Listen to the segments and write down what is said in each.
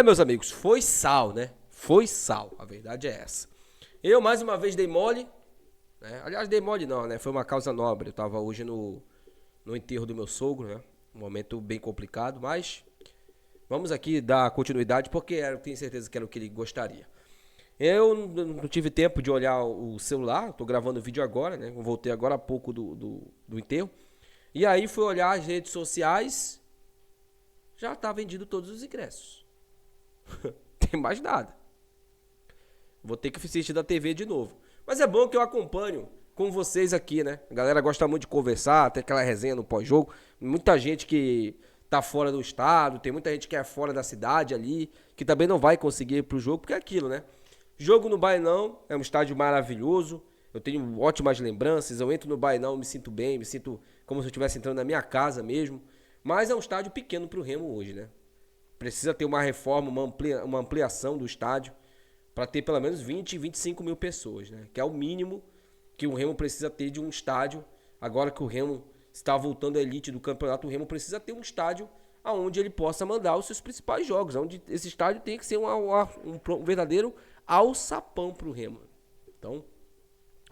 Meus amigos, foi sal, né? Foi sal, a verdade é essa. Eu mais uma vez dei mole, né? Aliás, dei mole não, né? Foi uma causa nobre. Eu tava hoje no enterro do meu sogro, né? Um momento bem complicado, mas vamos aqui dar continuidade porque eu tenho certeza que era o que ele gostaria. Eu não tive tempo de olhar o celular, tô gravando o vídeo agora, né? Eu voltei agora há pouco do enterro. E aí fui olhar as redes sociais, já tá vendido todos os ingressos. Tem mais nada. Vou ter que assistir da TV de novo. Mas é bom que eu acompanho com vocês aqui, né? A galera gosta muito de conversar, tem aquela resenha no pós-jogo. Muita gente que tá fora do estado, tem muita gente que é fora da cidade ali, que também não vai conseguir ir pro jogo, porque é aquilo, né? Jogo no Bainão é um estádio maravilhoso. Eu tenho ótimas lembranças. Eu entro no Bainão, me sinto bem, me sinto como se eu estivesse entrando na minha casa mesmo. Mas é um estádio pequeno pro Remo hoje, né? Precisa ter uma reforma, uma ampliação do estádio para ter pelo menos 20, 25 mil pessoas, né? Que é o mínimo que o Remo precisa ter de um estádio. Agora que o Remo está voltando à elite do campeonato, o Remo precisa ter um estádio onde ele possa mandar os seus principais jogos, onde esse estádio tem que ser um verdadeiro alçapão para o Remo. Então,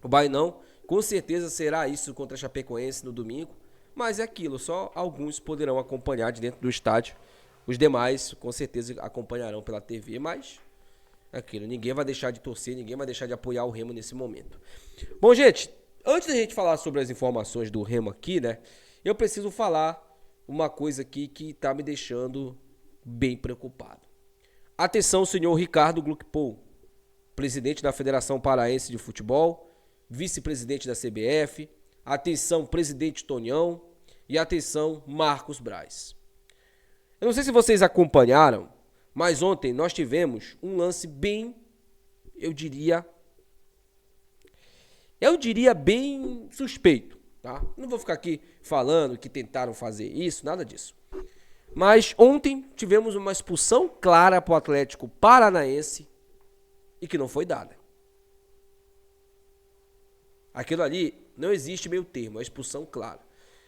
o Bainão com certeza será isso contra a Chapecoense no domingo, mas é aquilo, só alguns poderão acompanhar de dentro do estádio. Os demais, com certeza, acompanharão pela TV, mas é aquilo, ninguém vai deixar de torcer, ninguém vai deixar de apoiar o Remo nesse momento. Bom, gente, antes da gente falar sobre as informações do Remo aqui, né, eu preciso falar uma coisa aqui que tá me deixando bem preocupado. Atenção, senhor Ricardo Gluckpol, presidente da Federação Paraense de Futebol, vice-presidente da CBF, atenção, presidente Tonião e atenção, Marcos Braz. Eu não sei se vocês acompanharam, mas ontem nós tivemos um lance bem, eu diria bem suspeito, tá? Não vou ficar aqui falando que tentaram fazer isso, nada disso. Mas ontem tivemos uma expulsão clara para o Atlético Paranaense e que não foi dada. Aquilo ali não existe meio termo, é expulsão clara.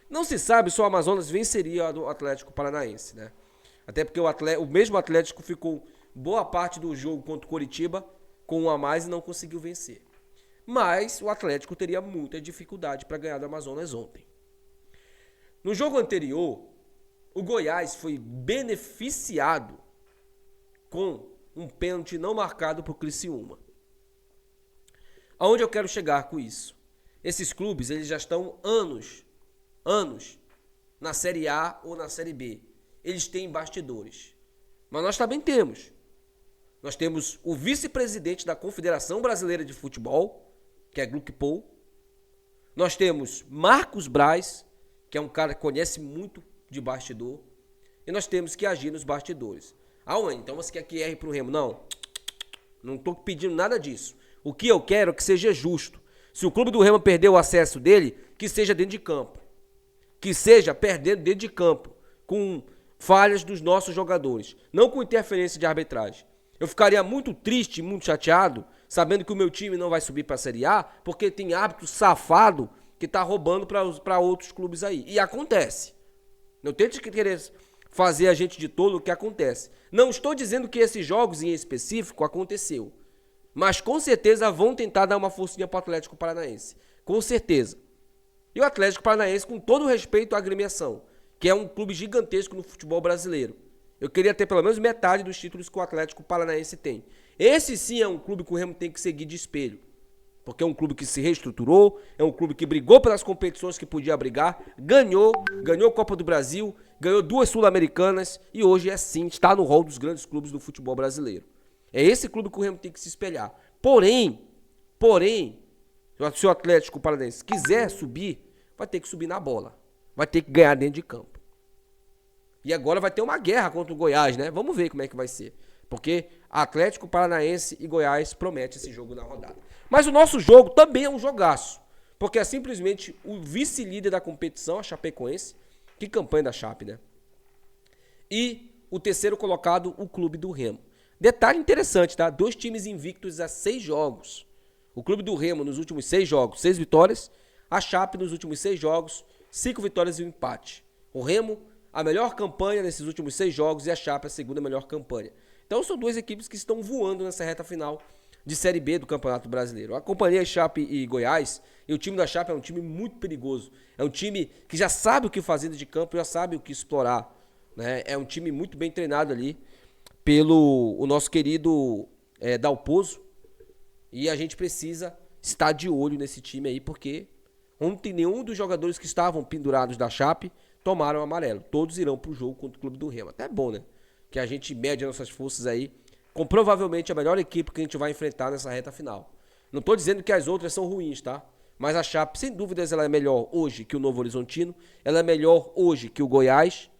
Não se sabe se o Amazonas venceria o Atlético Paranaense, né? Até porque o mesmo Atlético ficou boa parte do jogo contra o Coritiba com um a mais e não conseguiu vencer. Mas o Atlético teria muita dificuldade para ganhar do Amazonas ontem. No jogo anterior, o Goiás foi beneficiado com um pênalti não marcado por Criciúma. Aonde eu quero chegar com isso? Esses clubes, eles já estão anos na Série A ou na Série B. Eles têm bastidores. Mas nós também temos. Nós temos o vice-presidente da Confederação Brasileira de Futebol, que é Gluckpol. Nós temos Marcos Braz, que é um cara que conhece muito de bastidor. E nós temos que agir nos bastidores. Então você quer que erre pro Remo? Não estou pedindo nada disso. O que eu quero é que seja justo. Se o clube do Remo perder o acesso dele, que seja dentro de campo. Que seja perdendo dentro de campo. Com falhas dos nossos jogadores. Não com interferência de arbitragem. Eu ficaria muito triste, muito chateado, sabendo que o meu time não vai subir para a Série A, porque tem árbitro safado que está roubando para outros clubes aí. E acontece. Não tente querer fazer a gente de tolo o que acontece. Não estou dizendo que esses jogos em específico aconteceu. Mas com certeza vão tentar dar uma forcinha para o Atlético Paranaense. Com certeza. E o Atlético Paranaense, com todo o respeito à agremiação, que é um clube gigantesco no futebol brasileiro. Eu queria ter pelo menos metade dos títulos que o Atlético Paranaense tem. Esse sim é um clube que o Remo tem que seguir de espelho. Porque é um clube que se reestruturou, é um clube que brigou pelas competições que podia brigar, ganhou a Copa do Brasil, ganhou 2 Sul-Americanas e hoje é sim, está no rol dos grandes clubes do futebol brasileiro. É esse clube que o Remo tem que se espelhar. Porém, se o Atlético Paranaense quiser subir, vai ter que subir na bola. Vai ter que ganhar dentro de campo. E agora vai ter uma guerra contra o Goiás, né? Vamos ver como é que vai ser. Porque Atlético Paranaense e Goiás promete esse jogo na rodada. Mas o nosso jogo também é um jogaço. Porque é simplesmente o vice-líder da competição, a Chapecoense. Que campanha da Chape, né? E o terceiro colocado, o Clube do Remo. Detalhe interessante, tá? 2 times invictos a 6 jogos. O Clube do Remo nos últimos 6 jogos, 6 vitórias. A Chape nos últimos 6 jogos, 5 vitórias e um empate. O Remo, a melhor campanha nesses últimos 6 jogos e a Chape a segunda melhor campanha. Então são duas equipes que estão voando nessa reta final de Série B do Campeonato Brasileiro. Eu acompanhei a Chape e Goiás, e o time da Chape é um time muito perigoso. É um time que já sabe o que fazer dentro de campo, já sabe o que explorar, né? É um time muito bem treinado ali pelo o nosso querido Dalpozo. E a gente precisa estar de olho nesse time aí, porque ontem nenhum dos jogadores que estavam pendurados da Chape tomaram amarelo. Todos irão pro jogo contra o Clube do Remo. Até é bom, né? Que a gente mede nossas forças aí com provavelmente a melhor equipe que a gente vai enfrentar nessa reta final. Não tô dizendo que as outras são ruins, tá? Mas a Chape, sem dúvidas, ela é melhor hoje que o Novo Horizontino, ela é melhor hoje que o Goiás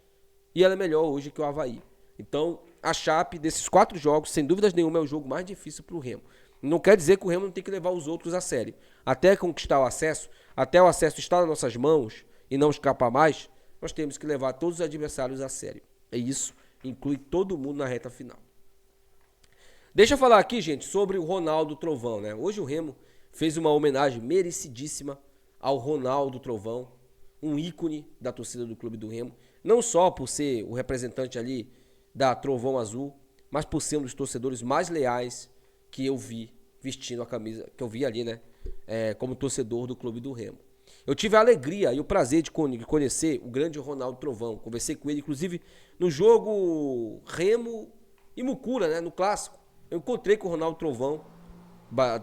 e ela é melhor hoje que o Avaí. Então, a Chape, desses 4 jogos, sem dúvidas nenhuma, é o jogo mais difícil pro Remo. Não quer dizer que o Remo não tem que levar os outros a sério. Até conquistar o acesso, até o acesso estar nas nossas mãos e não escapar mais, nós temos que levar todos os adversários a sério. E isso inclui todo mundo na reta final. Deixa eu falar aqui, gente, sobre o Ronaldo Trovão, né? Hoje o Remo fez uma homenagem merecidíssima ao Ronaldo Trovão, um ícone da torcida do Clube do Remo, não só por ser o representante ali da Trovão Azul, mas por ser um dos torcedores mais leais que eu vi vestindo a camisa, que eu vi ali, né? Como torcedor do Clube do Remo. Eu tive a alegria e o prazer de conhecer o grande Ronaldo Trovão. Conversei com ele, inclusive, no jogo Remo e Mucura, né? No clássico. Eu encontrei com o Ronaldo Trovão,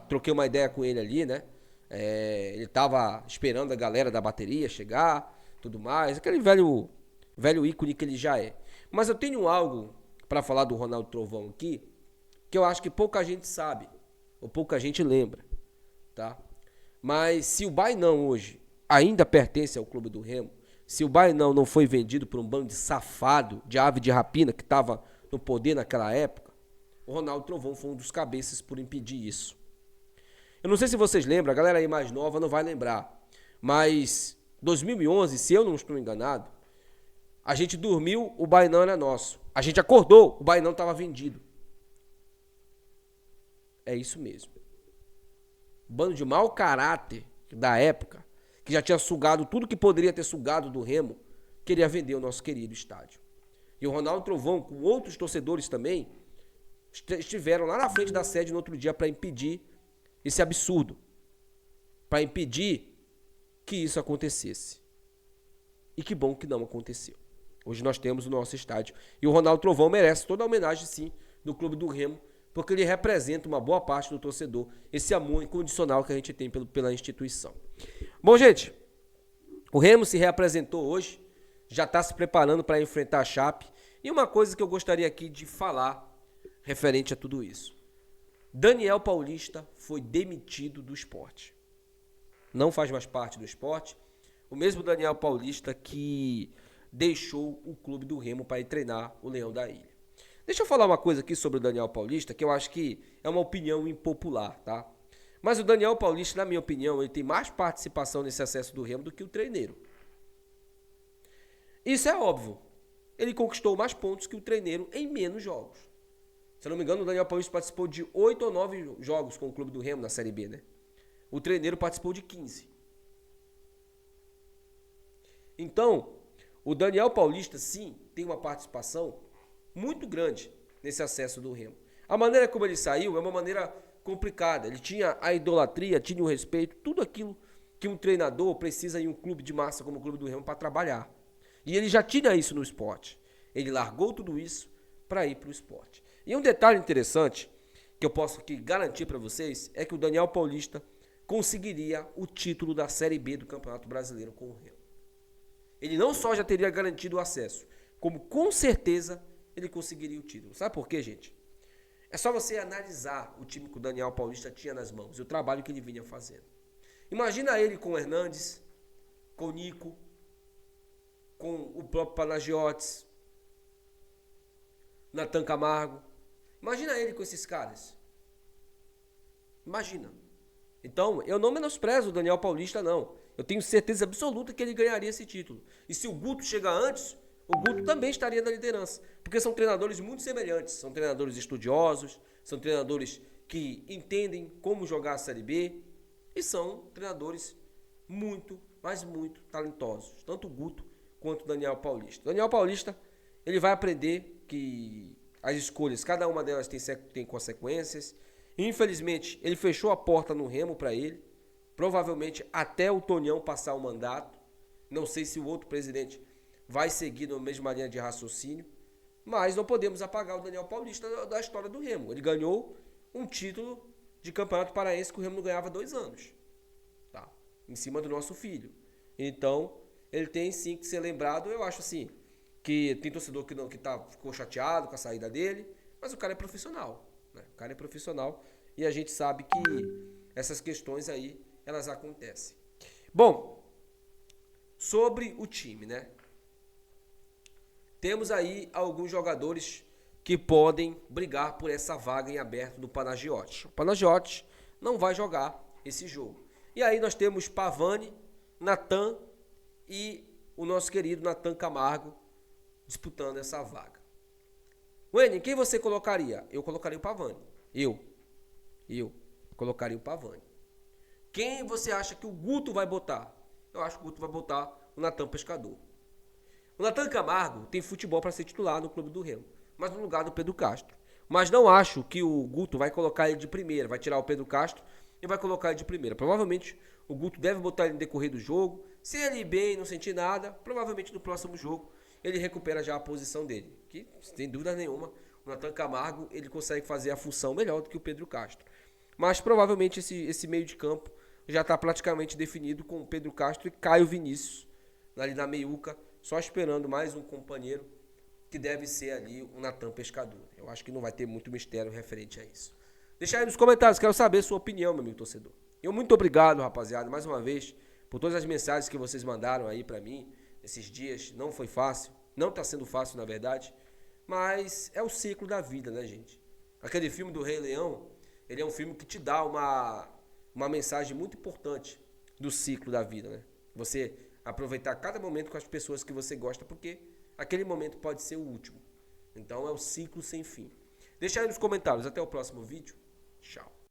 troquei uma ideia com ele ali, né? Ele tava esperando a galera da bateria chegar, tudo mais. Aquele velho ícone que ele já é. Mas eu tenho algo para falar do Ronaldo Trovão aqui, que eu acho que pouca gente sabe, ou pouca gente lembra, tá? Mas se o Bainão hoje ainda pertence ao Clube do Remo, se o Bainão não foi vendido por um bando de safado, de ave de rapina que estava no poder naquela época, o Ronaldo Trovão foi um dos cabeças por impedir isso. Eu não sei se vocês lembram, a galera aí mais nova não vai lembrar, mas 2011, se eu não estou enganado, a gente dormiu, o Bainão era nosso. A gente acordou, o Bainão estava vendido. É isso mesmo. Bando de mau caráter da época, que já tinha sugado tudo que poderia ter sugado do Remo, queria vender o nosso querido estádio. E o Ronaldo Trovão, com outros torcedores também, estiveram lá na frente da sede no outro dia para impedir esse absurdo. Para impedir que isso acontecesse. E que bom que não aconteceu. Hoje nós temos o nosso estádio. E o Ronaldo Trovão merece toda a homenagem, sim, do Clube do Remo, porque ele representa uma boa parte do torcedor, esse amor incondicional que a gente tem pela instituição. Bom, gente, o Remo se reapresentou hoje, já está se preparando para enfrentar a Chape. E uma coisa que eu gostaria aqui de falar referente a tudo isso. Daniel Paulista foi demitido do Sport. Não faz mais parte do Sport. O mesmo Daniel Paulista que deixou o Clube do Remo para ir treinar o Leão da Ilha. Deixa eu falar uma coisa aqui sobre o Daniel Paulista, que eu acho que é uma opinião impopular, tá? Mas o Daniel Paulista, na minha opinião, ele tem mais participação nesse acesso do Remo do que o treineiro. Isso é óbvio. Ele conquistou mais pontos que o treineiro em menos jogos. Se eu não me engano, o Daniel Paulista participou de 8 ou 9 jogos com o Clube do Remo na Série B, né? O treineiro participou de 15. Então, o Daniel Paulista, sim, tem uma participação muito grande nesse acesso do Remo. A maneira como ele saiu é uma maneira complicada. Ele tinha a idolatria, tinha o respeito, tudo aquilo que um treinador precisa em um clube de massa como o Clube do Remo para trabalhar. E ele já tinha isso no esporte. Ele largou tudo isso para ir para o esporte. E um detalhe interessante que eu posso aqui garantir para vocês é que o Daniel Paulista conseguiria o título da Série B do Campeonato Brasileiro com o Remo. Ele não só já teria garantido o acesso, como com certeza ele conseguiria o título. Sabe por quê, gente? É só você analisar o time que o Daniel Paulista tinha nas mãos e o trabalho que ele vinha fazendo. Imagina ele com o Hernandes, com o Nico, com o próprio Panagiotis, Natan Camargo. Imagina ele com esses caras. Imagina. Então, eu não menosprezo o Daniel Paulista, não. Eu tenho certeza absoluta que ele ganharia esse título. E se o Guto chegar antes, o Guto também estaria na liderança. Porque são treinadores muito semelhantes. São treinadores estudiosos, são treinadores que entendem como jogar a Série B. E são treinadores muito, mas muito talentosos. Tanto o Guto quanto o Daniel Paulista. O Daniel Paulista, ele vai aprender que as escolhas, cada uma delas tem consequências. Infelizmente, ele fechou a porta no Remo para ele, provavelmente até o Tonhão passar o mandato. Não sei se o outro presidente vai seguir na mesma linha de raciocínio, mas não podemos apagar o Daniel Paulista da história do Remo. Ele ganhou um título de Campeonato Paraense que o Remo não ganhava há 2 anos, tá? Em cima do nosso filho. Então, ele tem sim que ser lembrado. Eu acho assim, que tem torcedor que ficou chateado com a saída dele, mas o cara é profissional, né? O cara é profissional e a gente sabe que essas questões aí, elas acontecem. Bom, sobre o time, né? Temos aí alguns jogadores que podem brigar por essa vaga em aberto do Panagiotti. O Panagiotti não vai jogar esse jogo. E aí nós temos Pavani, Natan e o nosso querido Natan Camargo disputando essa vaga. Wayne, quem você colocaria? Eu colocaria o Pavani. Eu colocaria o Pavani. Quem você acha que o Guto vai botar? Eu acho que o Guto vai botar o Natan Pescador. O Natan Camargo tem futebol para ser titular no clube do Remo, mas no lugar do Pedro Castro. Mas não acho que o Guto vai colocar ele de primeira, vai tirar o Pedro Castro e vai colocar ele de primeira. Provavelmente o Guto deve botar ele no decorrer do jogo. Se ele ir bem e não sentir nada, provavelmente no próximo jogo ele recupera já a posição dele. Que, sem dúvida nenhuma, o Natan Camargo ele consegue fazer a função melhor do que o Pedro Castro. Mas provavelmente esse meio de campo já está praticamente definido com o Pedro Castro e Caio Vinícius ali na meiuca, só esperando mais um companheiro que deve ser ali o Natan Pescador. Eu acho que não vai ter muito mistério referente a isso. Deixa aí nos comentários, quero saber a sua opinião, meu amigo torcedor. Eu muito obrigado, rapaziada, mais uma vez, por todas as mensagens que vocês mandaram aí pra mim esses dias. Não foi fácil, não tá sendo fácil na verdade, mas é o ciclo da vida, né, gente? Aquele filme do Rei Leão, ele é um filme que te dá uma mensagem muito importante do ciclo da vida, né? Você aproveitar cada momento com as pessoas que você gosta, porque aquele momento pode ser o último. Então é o ciclo sem fim. Deixa aí nos comentários. Até o próximo vídeo. Tchau.